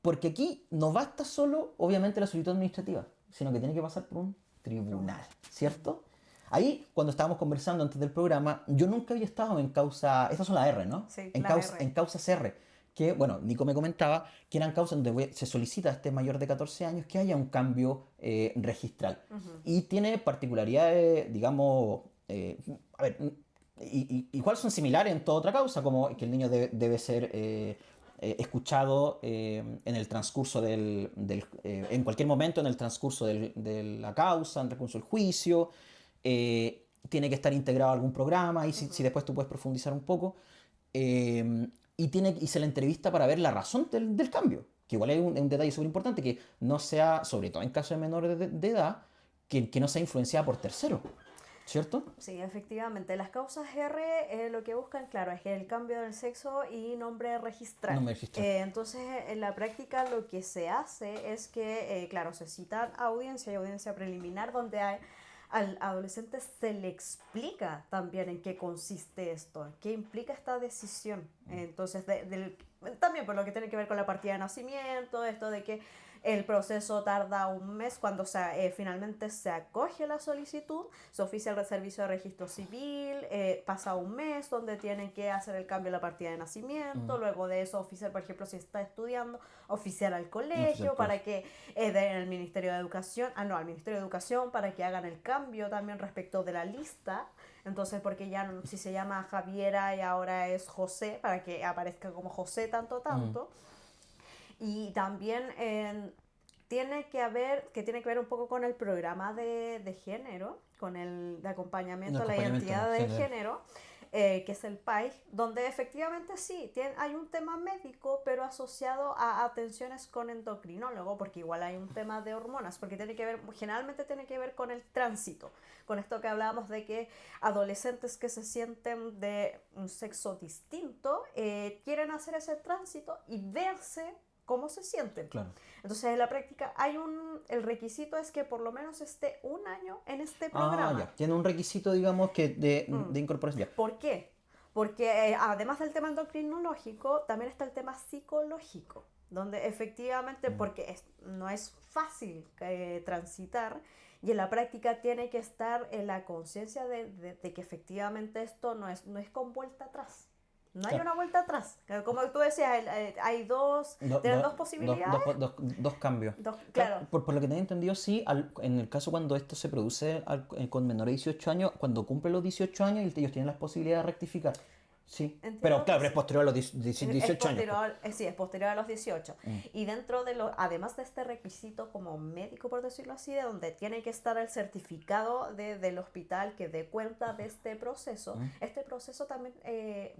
Porque aquí no basta solo, obviamente, la solicitud administrativa, sino que tiene que pasar por un tribunal, ¿cierto? Ahí, cuando estábamos conversando antes del programa, yo nunca había estado en causa... Estas son las R, ¿no? Sí, en, las R. en causas R. Que, bueno, Nico me comentaba que eran causas donde se solicita a este mayor de 14 años que haya un cambio registral. Y tiene particularidades, digamos... a ver, igual son similares en toda otra causa, como que el niño debe ser... escuchado en el transcurso en cualquier momento en el transcurso de la causa, en el transcurso del juicio, tiene que estar integrado a algún programa y si después tú puedes profundizar un poco, y se le entrevista para ver la razón del cambio, que igual es un detalle súper importante, que no sea, sobre todo en casos de menores de edad, que no sea influenciada por terceros, ¿cierto? Sí, efectivamente. Las causas R lo que buscan, claro, es el cambio del sexo y nombre registral. Nombre registral. Entonces, en la práctica lo que se hace es que, claro, se citan audiencia y audiencia preliminar donde al adolescente se le explica también en qué consiste esto, qué implica esta decisión. Entonces, también por lo que tiene que ver con la partida de nacimiento, esto de que el proceso tarda un mes cuando finalmente se acoge la solicitud, se oficia el servicio de registro civil, pasa un mes donde tienen que hacer el cambio de la partida de nacimiento, luego de eso oficiar, por ejemplo, si está estudiando, oficiar al colegio para que den al Ministerio de Educación, al Ministerio de Educación para que hagan el cambio también respecto de la lista. Entonces, porque ya si se llama Javiera y ahora es José, para que aparezca como José tanto. Y también tiene que ver un poco con el programa de género, con el de acompañamiento a la identidad de género, que es el PAI, donde efectivamente sí, hay un tema médico, pero asociado a atenciones con endocrinólogo, porque igual hay un tema de hormonas, porque generalmente tiene que ver con el tránsito, con esto que hablábamos de que adolescentes que se sienten de un sexo distinto quieren hacer ese tránsito y verse cómo se sienten. Claro. Entonces, en la práctica el requisito es que por lo menos esté un año en este programa. Ya. Tiene un requisito, digamos, que de incorporación. Ya. ¿Por qué? Porque además del tema endocrinológico, también está el tema psicológico, donde efectivamente, porque no es fácil transitar, y en la práctica tiene que estar en la conciencia de que efectivamente esto no es con vuelta atrás. No hay una vuelta atrás. Como tú decías, hay tienes dos posibilidades. Dos cambios. Claro. Por lo que tengo entendido, sí, en el caso cuando esto se produce con menores de 18 años, cuando cumplen los 18 años, ellos tienen las posibilidades de rectificar. Sí, pero claro, es posterior a los 18 años. Sí, es posterior a los 18. Y dentro además de este requisito como médico, por decirlo así, de donde tiene que estar el certificado del hospital que dé cuenta de este proceso también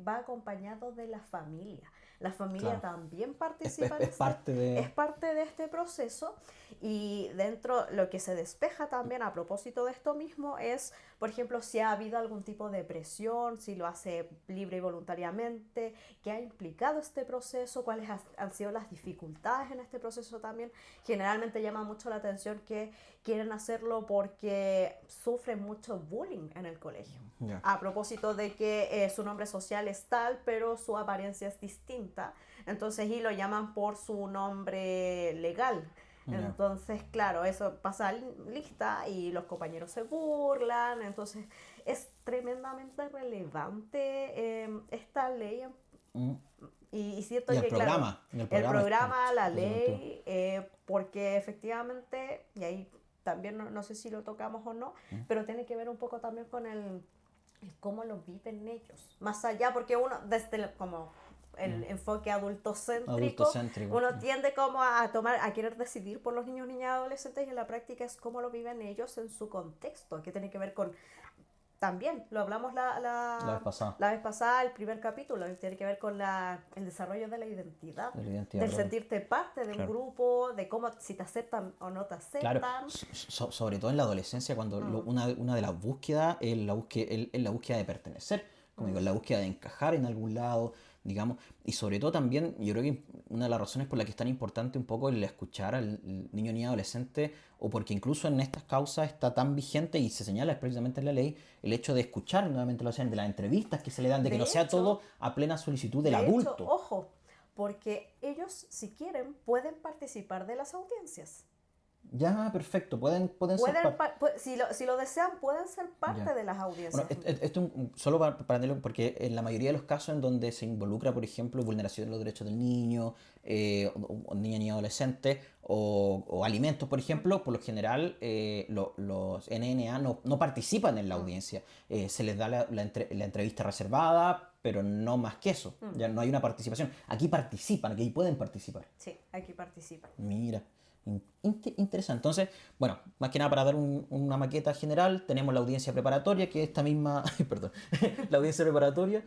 va acompañado de la familia. La familia también participa es parte de este proceso, y dentro lo que se despeja también a propósito de esto mismo es, por ejemplo, si ha habido algún tipo de presión, si lo hace libre y voluntariamente, qué ha implicado este proceso, cuáles han sido las dificultades en este proceso también. Generalmente llama mucho la atención que quieren hacerlo porque sufren mucho bullying en el colegio. Yeah. A propósito de que su nombre social es tal, pero su apariencia es distinta. Entonces, y lo llaman por su nombre legal. Yeah. Entonces, claro, eso pasa lista y los compañeros se burlan. Entonces, es tremendamente relevante esta ley. Y siento que, claro, el programa, la ley, porque efectivamente, y ahí también no sé si lo tocamos o no, pero tiene que ver un poco también con el cómo lo viven ellos. Más allá, porque uno, desde como el enfoque adultocéntrico, uno tiende como a querer decidir por los niños, niñas y adolescentes, y en la práctica es cómo lo viven ellos en su contexto, que tiene que ver con... También, lo hablamos la vez pasada, el primer capítulo, tiene que ver con el desarrollo de la identidad del sentirte parte de un grupo, de cómo, si te aceptan o no te aceptan. Claro, sobre todo en la adolescencia, cuando una de las búsquedas es la búsqueda de pertenecer, como digo, la búsqueda de encajar en algún lado, digamos, y sobre todo también, yo creo que una de las razones por las que es tan importante un poco el escuchar al niño ni adolescente, o porque incluso en estas causas está tan vigente y se señala precisamente en la ley, el hecho de escuchar nuevamente de las entrevistas que se le dan, de que no sea todo a plena solicitud del adulto. De hecho, ojo, porque ellos, si quieren, pueden participar de las audiencias. Ya, perfecto, pueden ser si lo desean, pueden ser parte de las audiencias. Bueno, esto solo para porque en la mayoría de los casos en donde se involucra, por ejemplo, vulneración de los derechos del niño, o niña ni adolescente, o alimentos, por ejemplo, por lo general los NNA no participan en la audiencia. Se les da la entrevista reservada, pero no más que eso. Ya no hay una participación. Aquí participan, aquí pueden participar. Sí, aquí participan. Mira. Interesante. Entonces, bueno, más que nada para dar una maqueta general, tenemos la audiencia preparatoria, que es esta misma, perdón, la audiencia preparatoria,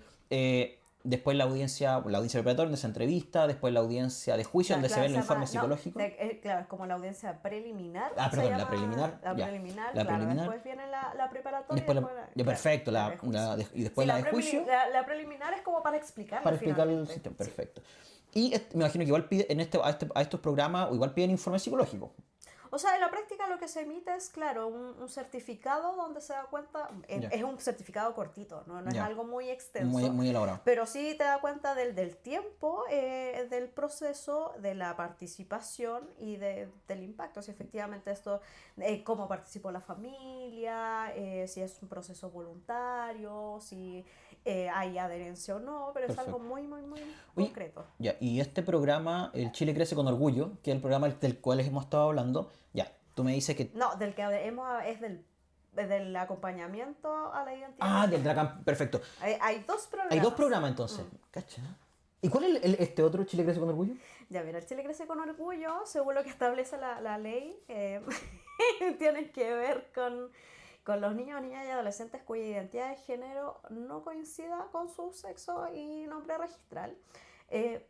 después la audiencia preparatoria donde se entrevista, después la audiencia de juicio donde se ve el informe psicológico. Claro, es como la audiencia preliminar. Perdón, la preliminar. La preliminar, después viene la preparatoria. Perfecto, y después la de juicio. La preliminar es como para explicar. Para explicar el sistema, perfecto. Y me imagino que igual pide, a estos programas, o igual piden informe psicológico. O sea, en la práctica lo que se emite es, claro, un certificado donde se da cuenta, es un certificado cortito, no es algo muy extenso. Muy elaborado. Pero sí te da cuenta del tiempo, del proceso, de la participación y del impacto. Si efectivamente esto, cómo participó la familia, si es un proceso voluntario, si hay adherencia o no, pero es algo muy concreto. Ya, y este programa, el Chile Crece con Orgullo, que es el programa del cual hemos estado hablando, ya, tú me dices que... No, del que es del acompañamiento a la identidad. Del DRACAM, perfecto. Hay dos programas. Hay dos programas entonces, cacha. ¿Y cuál es este otro, Chile Crece con Orgullo? Ya, mira, el Chile Crece con Orgullo, según lo que establece la ley, tiene que ver con los niños, niñas y adolescentes cuya identidad de género no coincida con su sexo y nombre registral.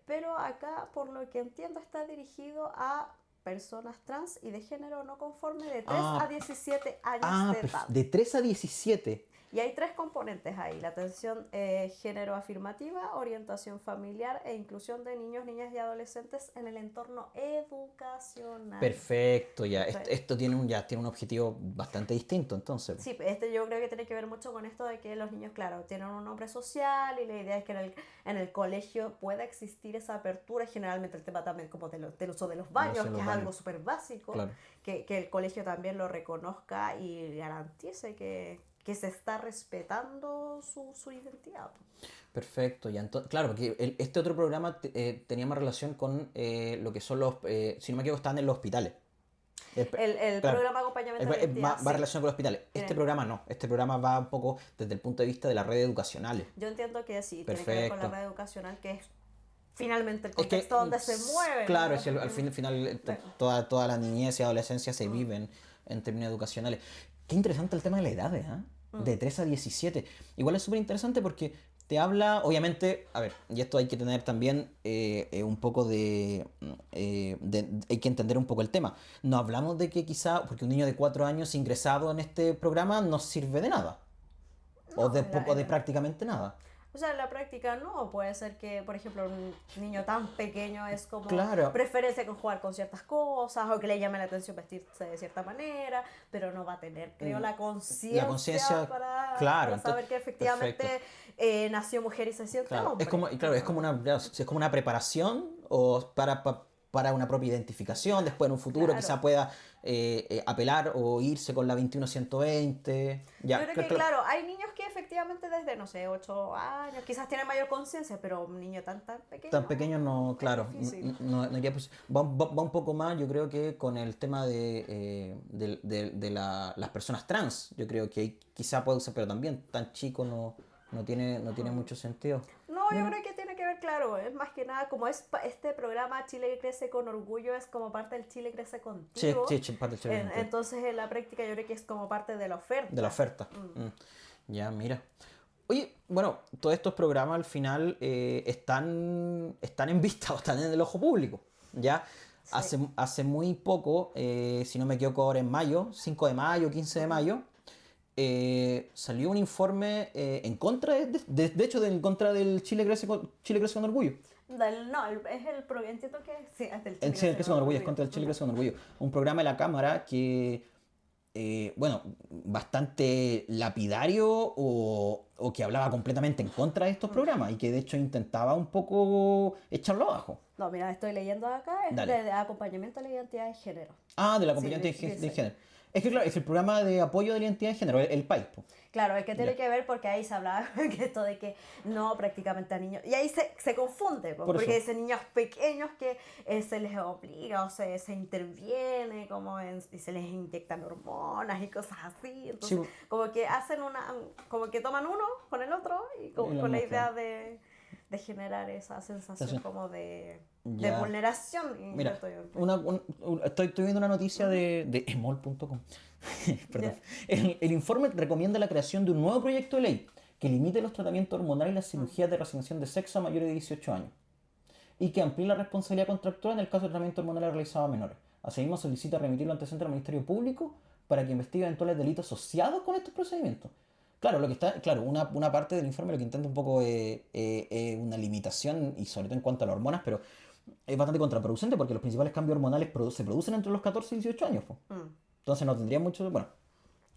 Pero acá, por lo que entiendo, está dirigido a personas trans y de género no conforme de 3 a 17 años de edad. De 3 a 17. Y hay 3 componentes ahí: la atención género afirmativa, orientación familiar e inclusión de niños, niñas y adolescentes en el entorno educacional. Perfecto, ya. Esto tiene un objetivo bastante distinto, entonces. Sí, yo creo que tiene que ver mucho con esto de que los niños, claro, tienen un nombre social y la idea es que en el colegio pueda existir esa apertura. Generalmente el tema también como del uso de los baños, que es algo súper básico, claro, que el colegio también lo reconozca y garantice que se está respetando su identidad. Perfecto, ya claro, porque este otro programa tenía más relación con lo que son los, si no me equivoco, estaban en los hospitales. El Claro, programa de acompañamiento de identidad, va relacionado con los hospitales. Tiene- Este programa no, este programa va un poco desde el punto de vista de las redes educacionales. Yo entiendo que sí, Perfecto. tiene que ver con la red educacional, que es finalmente el Es que, contexto donde se mueve. claro, ¿no? es que al final Claro. toda la niñez y adolescencia se viven en términos educacionales. Qué interesante el tema de las edades, ¿eh? De 3 a 17. Igual es súper interesante porque te habla, obviamente, a ver, y esto hay que tener también un poco hay que entender un poco el tema. No hablamos de que quizá, porque un niño de 4 años ingresado en este programa no sirve de nada. O de prácticamente nada. O sea, en la práctica no, puede ser que, por ejemplo, un niño tan pequeño es como Claro. preferencia con jugar con ciertas cosas o que le llame la atención vestirse de cierta manera, pero no va a tener, creo, la conciencia claro, para saber que efectivamente nació mujer y se siente Claro, hombre. es como una preparación o para una propia identificación, después en un futuro Claro. quizá pueda apelar o irse con la 21120. Ya, Yo creo que, claro, hay niños que efectivamente desde, no sé, 8 años, quizás tienen mayor conciencia, pero un niño tan pequeño. Tan pequeño no, claro, difícil. no iría, pues, va un poco más, yo creo que con el tema de las personas trans, yo creo que ahí quizá puede usar, pero también tan chico no tiene mucho sentido. No, yo creo que tiene que ver, claro, es más que nada, como es este programa Chile Crece con Orgullo, es como parte del Chile Crece Contigo. Sí, parte del Chile Crece Contigo. Entonces, en la práctica, yo creo que es como parte de la oferta. De la oferta. Ya, mira. Oye, bueno, todos estos programas al final están en vista o están en el ojo público. ¿Ya? Sí. Hace muy poco, si no me equivoco ahora en mayo, 5 de mayo, 15 de mayo, salió un informe en contra, de hecho, en contra del Chile Crece con Orgullo. Entiendo que sí, es del El Chile Crece con Orgullo, es contra el Chile Crece con Orgullo. Un programa de la Cámara que, bastante lapidario o que hablaba completamente en contra de estos programas y que de hecho intentaba un poco echarlo abajo. No, mira, estoy leyendo acá, es Dale. de acompañamiento a la identidad de género. Ah, de la Sí, acompañante de dice. género. Es que claro, es el programa de apoyo de la identidad de género, el PAIS. Po. Claro, es que tiene Ya. que ver porque ahí se hablaba que esto de que no prácticamente a niños. Y ahí se confunde, Por porque eso. dicen niños pequeños que se les obliga o se interviene y se les inyectan hormonas y cosas así. Entonces, Sí. como que hacen como que toman uno con el otro y Y con lo la mezclan. idea de generar esa sensación Sensación. como de Ya. vulneración. Mira, estoy viendo una noticia de emol.com. Perdón. El informe recomienda la creación de un nuevo proyecto de ley que limite los tratamientos hormonales y las cirugías de reasignación de sexo a mayores de 18 años y que amplíe la responsabilidad contractual en el caso de tratamiento hormonal realizado a menores. Asimismo, solicita remitirlo antecedentes al Ministerio Público para que investigue eventuales delitos asociados con estos procedimientos. Claro, una parte del informe lo que intenta un poco una limitación, y sobre todo en cuanto a las hormonas, pero es bastante contraproducente porque los principales cambios hormonales se producen entre los 14 y 18 años. Po. Entonces no tendría mucho... Bueno,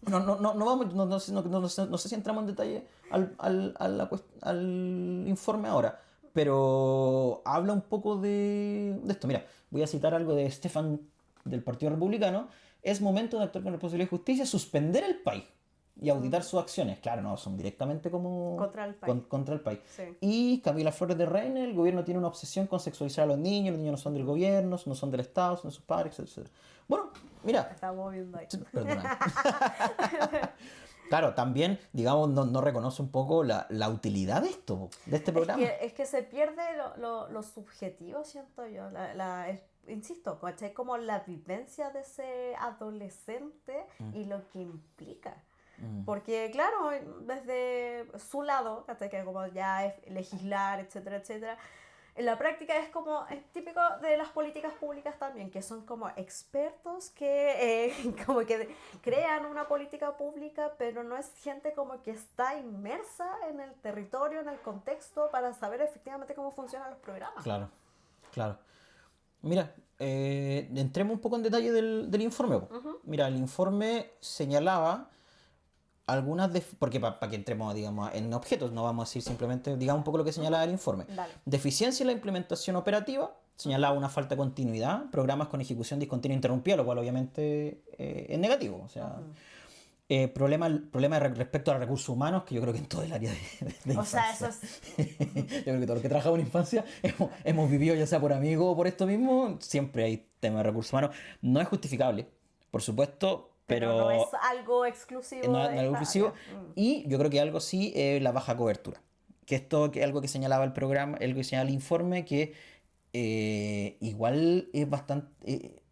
no sé si entramos en detalle al informe ahora, pero habla un poco de esto. Mira, voy a citar algo de Stefan del Partido Republicano. Es momento de actuar con responsabilidad y justicia, suspender el país y auditar sus acciones. Claro, no, son directamente como... Contra el país. Contra el país. Sí. Y Camila Flores de Reina, el gobierno tiene una obsesión con sexualizar a los niños no son del gobierno, no son del Estado, son de sus padres, etc. Bueno, mira... Estamos viendo ahí. Perdona. Claro, también, digamos, no reconoce un poco la utilidad de esto, de este programa. Es que se pierde lo subjetivo, siento yo. Insisto, ¿cachai? Como la vivencia de ese adolescente y lo que implica. Porque, claro, desde su lado, ¿cachai? Que como ya es legislar, etcétera, etcétera. En la práctica es típico de las políticas públicas también, que son como expertos que como que crean una política pública, pero no es gente como que está inmersa en el territorio, en el contexto, para saber efectivamente cómo funcionan los programas. Claro. Mira, entremos un poco en detalle del informe. Mira, el informe señalaba algunas porque para que entremos, digamos, en objetos, no vamos a decir simplemente, digamos un poco lo que señalaba el informe. Dale. Deficiencia en la implementación operativa, señalaba una falta de continuidad, programas con ejecución discontinua e interrumpida, lo cual obviamente es negativo. O sea, problema respecto a recursos humanos, que yo creo que en todo el área de infancia. O sea, eso es... Yo creo que todos los que trabajamos en infancia hemos vivido, ya sea por amigos o por esto mismo, siempre hay tema de recursos humanos. No es justificable, por supuesto, pero no es algo exclusivo. no es algo exclusivo. Y yo creo que algo sí es la baja cobertura. Que esto que algo que señalaba el programa, algo que señala el informe, que igual es bastante...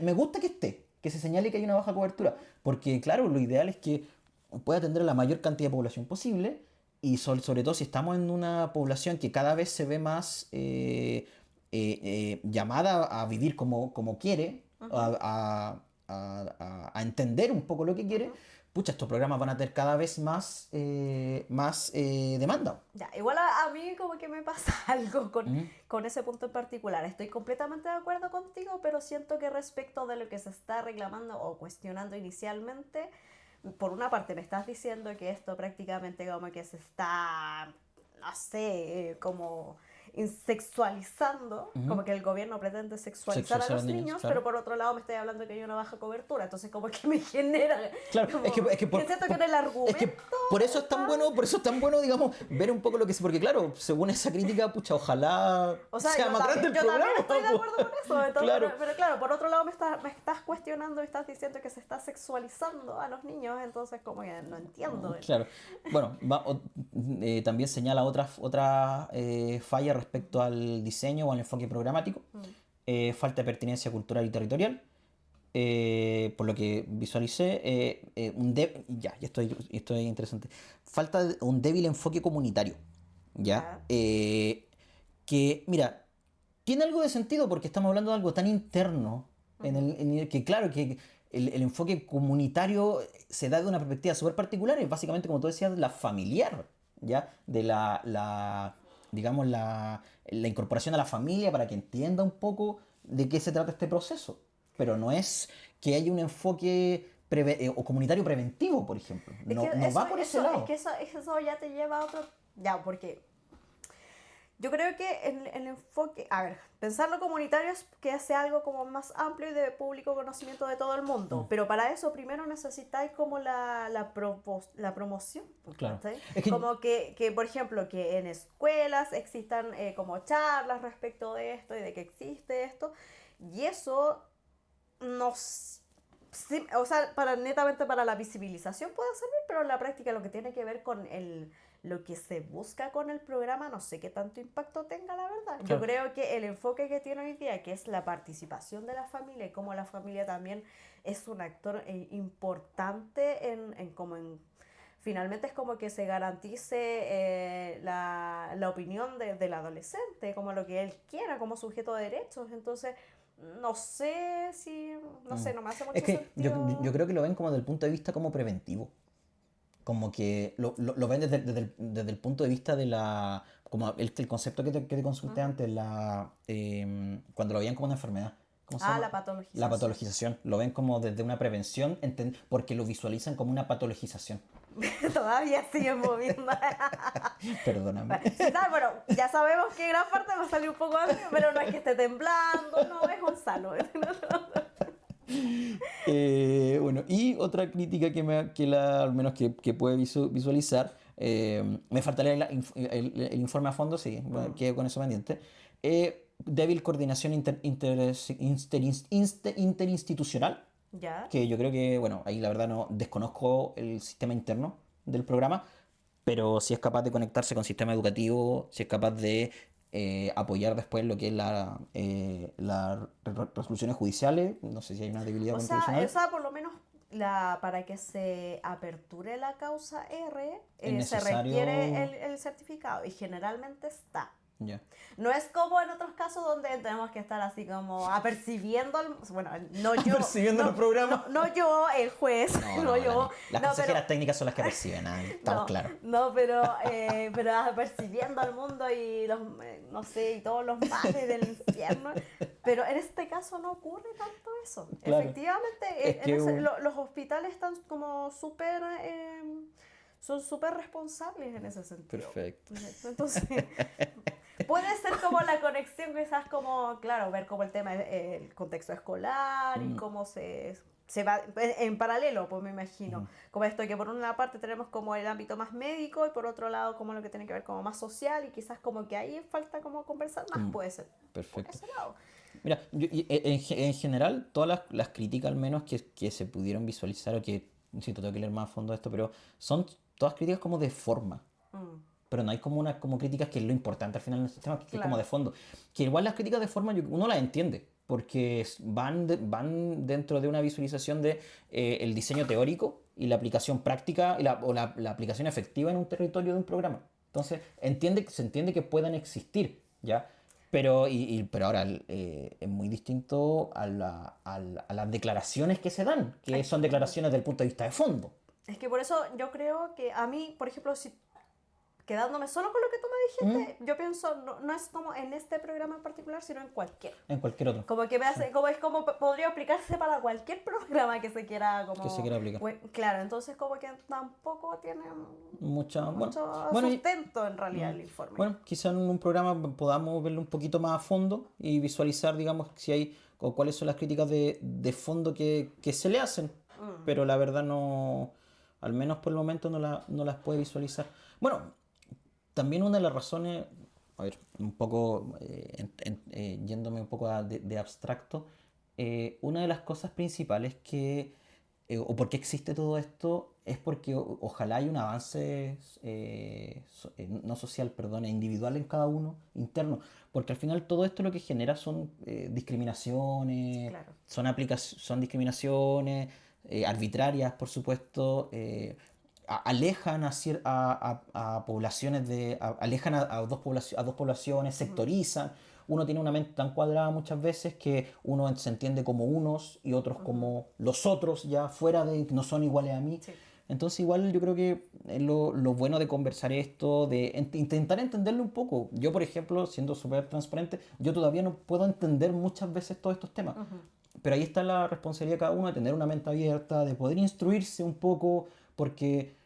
me gusta que se señale que hay una baja cobertura, porque claro, lo ideal es que pueda atender a la mayor cantidad de población posible, y sobre todo si estamos en una población que cada vez se ve más llamada a vivir como quiere, a entender un poco lo que quiere, pucha, estos programas van a tener cada vez más demanda. Ya, igual a mí como que me pasa algo con ese punto en particular. Estoy completamente de acuerdo contigo, pero siento que respecto de lo que se está reclamando o cuestionando inicialmente, por una parte me estás diciendo que esto prácticamente como que se está, no sé, como sexualizando, como que el gobierno pretende sexualizar a los niños, claro. Pero por otro lado me estoy hablando que hay una baja cobertura, entonces como que me genera... Claro, como, es que siento que en el argumento... Es que por eso es tan bueno, digamos, ver un poco lo que... Porque claro, según esa crítica, pucha, ojalá sea más grande el programa. Yo también estoy de acuerdo con eso, entonces, claro. Pero claro, por otro lado me estás cuestionando y estás diciendo que se está sexualizando a los niños, entonces como que no entiendo. Claro. Bueno, también señala otras fallas respecto al diseño o al enfoque programático. Falta de pertinencia cultural y territorial. Por lo que visualicé, esto es interesante. Falta un débil enfoque comunitario. ¿Ya? Que, mira, tiene algo de sentido porque estamos hablando de algo tan interno, en el que, claro, que el enfoque comunitario se da de una perspectiva súper particular, es básicamente, como tú decías, la familiar, ¿ya? De digamos, la incorporación a la familia para que entienda un poco de qué se trata este proceso. Pero no es que haya un enfoque o comunitario preventivo, por ejemplo. No va por ese lado. Es que eso ya te lleva a otro... Ya, porque yo creo que el enfoque... A ver, pensar lo comunitario es que sea algo como más amplio y de público conocimiento de todo el mundo. Pero para eso primero necesitáis como la promoción. Claro. Es que... Como que, por ejemplo, que en escuelas existan como charlas respecto de esto y de que existe esto. Y eso sí, o sea, netamente para la visibilización puede servir, pero en la práctica lo que tiene que ver con lo que se busca con el programa, no sé qué tanto impacto tenga, la verdad. Claro. Yo creo que el enfoque que tiene hoy día, que es la participación de la familia y cómo la familia también es un actor importante finalmente es como que se garantice la opinión del adolescente, como lo que él quiera, como sujeto de derechos. Entonces, no sé si... No sé, no me hace mucho sentido. Yo creo que lo ven como desde el punto de vista como preventivo. Como que lo ven desde el punto de vista de la... Como el concepto que te consulté antes, cuando lo veían como una enfermedad. ¿Cómo se llama? La patologización. La patologización. Lo ven como desde una prevención, porque lo visualizan como una patologización. Todavía siguen moviendo. Perdóname. Bueno, ya sabemos que gran parte va a salir un poco así, pero no es que esté temblando, no, es Gonzalo. Bueno, y otra crítica al menos que puede visualizar, me faltaría el informe a fondo, sí, quedo con eso pendiente. Débil coordinación interinstitucional. ¿Ya? Que yo creo que, bueno, ahí la verdad no desconozco el sistema interno del programa, pero si es capaz de conectarse con el sistema educativo, si es capaz de apoyar después lo que es las resoluciones judiciales, no sé si hay una debilidad constitucional. O sea, por lo menos para que se aperture la causa R, se requiere el certificado y generalmente está. Yeah. No es como en otros casos donde tenemos que estar así como apercibiendo, no yo, apercibiendo el programa. No yo, el juez, no yo. Las consejeras técnicas son las que aperciben, estamos claros. No, pero apercibiendo al mundo y no sé, y todos los males del infierno. Pero en este caso no ocurre tanto eso. Claro. Efectivamente, los hospitales están como son súper responsables en ese sentido. Perfecto. Entonces, puede ser como la conexión, quizás como, claro, ver como el tema, el contexto escolar y cómo se va en paralelo, pues me imagino. Como esto que por una parte tenemos como el ámbito más médico y por otro lado como lo que tiene que ver como más social y quizás como que ahí falta como conversar más, puede ser. Perfecto. Por ese lado. Mira, en general, todas las críticas al menos que se pudieron visualizar, o que, insisto, tengo que leer más a fondo esto, pero son todas críticas como de forma. Pero no hay como críticas, que es lo importante al final en el sistema, que es como de fondo. Que igual las críticas de forma uno las entiende, porque van dentro de una visualización de el diseño teórico y la aplicación práctica o la aplicación efectiva en un territorio de un programa. Entonces, se entiende que puedan existir, ¿ya? Pero ahora es muy distinto a las declaraciones que se dan, que son declaraciones del punto de vista de fondo. Es que por eso yo creo que a mí, por ejemplo, si quedándome solo con lo que tú me dijiste, yo pienso, no es como en este programa en particular, sino en cualquier. En cualquier otro. Como que me hace, como podría aplicarse para cualquier programa que se quiera aplicar. Claro, entonces como que tampoco tiene mucho sustento en realidad el informe. Bueno, quizá en un programa podamos verlo un poquito más a fondo y visualizar, digamos, si hay o cuáles son las críticas de fondo que se le hacen. Pero la verdad no, al menos por el momento no las puede visualizar. Bueno, también una de las razones, a ver, un poco yéndome un poco de abstracto, una de las cosas principales o por qué existe todo esto, es porque ojalá hay un avance no social, perdón, individual en cada uno, interno, porque al final todo esto lo que genera son discriminaciones, claro. son discriminaciones arbitrarias, por supuesto, alejan a poblaciones alejan a dos poblaciones, sectorizan. Uno tiene una mente tan cuadrada muchas veces que uno se entiende como unos y otros como los otros, ya fuera de que no son iguales a mí. Sí. Entonces igual yo creo que es lo bueno de conversar esto, de intentar entenderlo un poco. Yo, por ejemplo, siendo súper transparente, yo todavía no puedo entender muchas veces todos estos temas. Pero ahí está la responsabilidad de cada uno de tener una mente abierta, de poder instruirse un poco, porque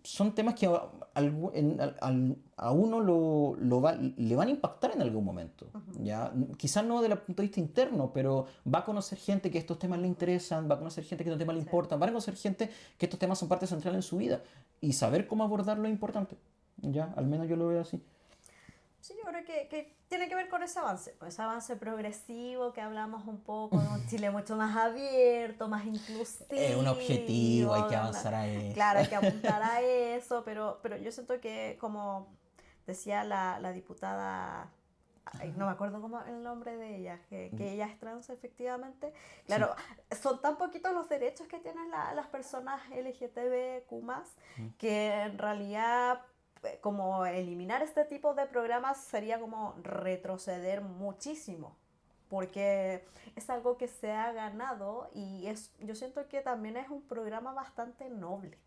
son temas que a uno le van a impactar en algún momento. ¿Ya? Quizás no desde el punto de vista interno, pero va a conocer gente que estos temas le interesan, va a conocer gente que estos temas le importan, va a conocer gente que estos temas son parte central en su vida. Y saber cómo abordarlo es importante. ¿Ya? Al menos yo lo veo así. Sí, yo creo que tiene que ver con ese avance progresivo que hablamos un poco, de un Chile mucho más abierto, más inclusivo. Es un objetivo, hay que avanzar a eso. Claro, hay que apuntar a eso, pero yo siento que, como decía la diputada, no me acuerdo cómo el nombre de ella, que ella es trans efectivamente. Claro, son tan poquitos los derechos que tienen las personas LGTBQ+, que en realidad como eliminar este tipo de programas sería como retroceder muchísimo, porque es algo que se ha ganado y yo siento que también es un programa bastante noble.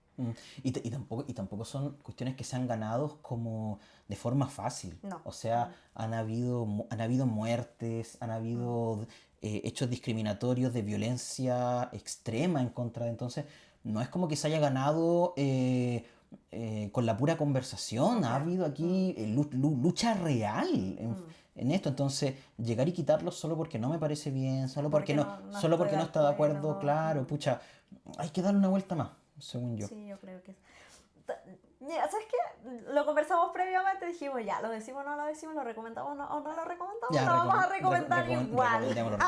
Y tampoco son cuestiones que se han ganado como de forma fácil. No. O sea, han habido muertes, han habido hechos discriminatorios de violencia extrema en contra de... Entonces, no es como que se haya ganado con la pura conversación. Ha habido aquí lucha real en esto. Entonces, llegar y quitarlo solo porque no me parece bien, solo porque no está de acuerdo, claro, pucha, hay que darle una vuelta más, según yo. Sí, yo creo que mira, ¿sabes qué? Lo conversamos previamente, dijimos ya, lo decimos o no lo decimos, lo recomendamos o no lo recomendamos, ya, lo vamos a recomendar igual. Recomendemos.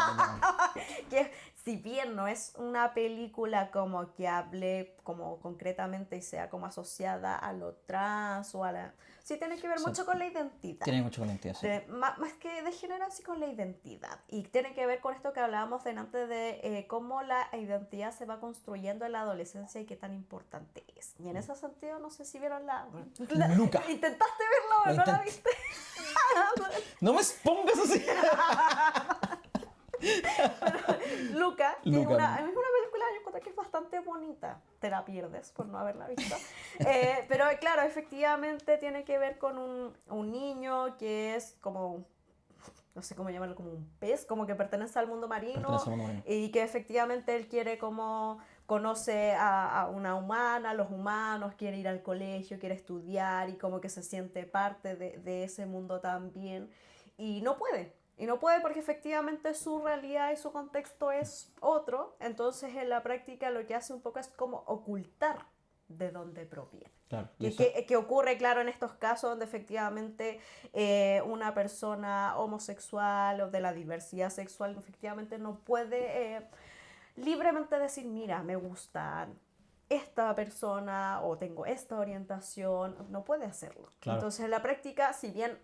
Que si bien no es una película como que hable como concretamente y sea como asociada a lo trans o a la... Sí, tiene que ver mucho con la identidad. Tiene mucho con la identidad, sí. Más que de género, sí con la identidad. Y tiene que ver con esto que hablábamos delante de cómo la identidad se va construyendo en la adolescencia y qué tan importante es. Y en ese sentido, no sé si vieron Luca. ¿Intentaste verla o no la viste? No me pongas así. Luca es una película, yo encuentro que es bastante bonita. Te la pierdes por no haberla visto. Pero claro, efectivamente tiene que ver con un niño que es como, no sé cómo llamarlo, como un pez, como que pertenece al mundo marino. Y que efectivamente él quiere como conoce a una humana, los humanos, quiere ir al colegio, quiere estudiar y como que se siente parte de ese mundo también y no puede. Y no puede porque efectivamente su realidad y su contexto es otro. Entonces en la práctica lo que hace un poco es como ocultar de dónde proviene. Claro, que ocurre, claro, en estos casos donde efectivamente una persona homosexual o de la diversidad sexual efectivamente no puede libremente decir, mira, me gusta esta persona o tengo esta orientación, no puede hacerlo. Claro. Entonces en la práctica, si bien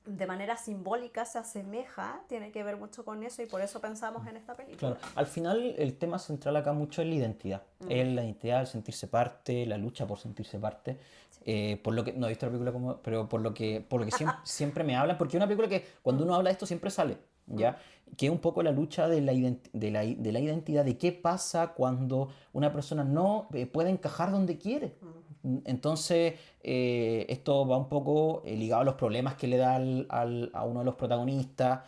de manera simbólica se asemeja, tiene que ver mucho con eso y por eso pensamos en esta película. Claro, al final el tema central acá mucho es la identidad. Es la identidad, el sentirse parte, la lucha por sentirse parte. Sí. Por lo que, no he visto la película pero por lo que siempre me hablan, porque es una película que cuando uno habla de esto siempre sale, ¿ya? Que es un poco la lucha de la identidad, de qué pasa cuando una persona no puede encajar donde quiere. Entonces, esto va un poco ligado a los problemas que le da a uno de los protagonistas.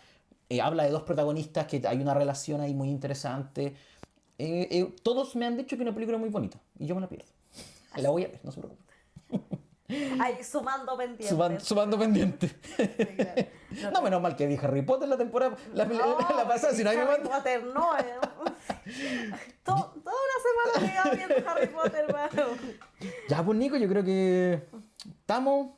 Habla de dos protagonistas, que hay una relación ahí muy interesante. Todos me han dicho que es una película muy bonita y yo me la pierdo. La voy a ver, no se preocupen. Ahí, sumando pendientes. Sumando pendientes. Sí, claro. No, menos mal que vi Harry Potter la temporada la pasada, si no hay Harry Potter no. Toda una semana llegado viendo Harry Potter, mano. Ya, pues Nico, yo creo que estamos.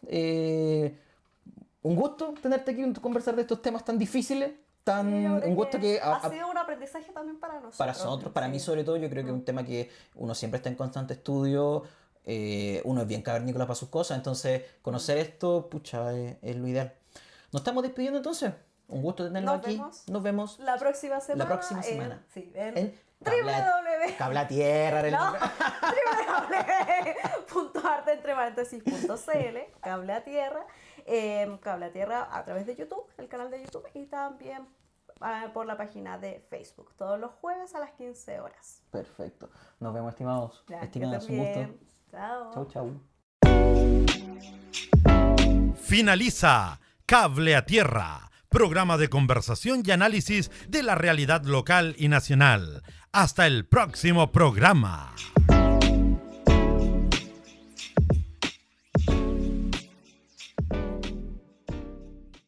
Un gusto tenerte aquí, conversar de estos temas tan difíciles. Un gusto que ha sido un aprendizaje también para nosotros. Para mí sobre todo, yo creo que es un tema que uno siempre está en constante estudio. Uno es bien cavernícola para sus cosas, entonces conocer esto, pucha, es lo ideal. Nos estamos despidiendo entonces. Un gusto tenerlo aquí. Nos vemos la próxima semana. En Cablatierra. www.arteentreparéntesis.cl Cablatierra. Cablatierra a través de YouTube, el canal de YouTube, y también por la página de Facebook. Todos los jueves a las 15 horas. Perfecto. Nos vemos, estimados. Estimadas, un gusto. Chao. Chau. Finaliza Cable a Tierra, programa de conversación y análisis de la realidad local y nacional. Hasta el próximo programa.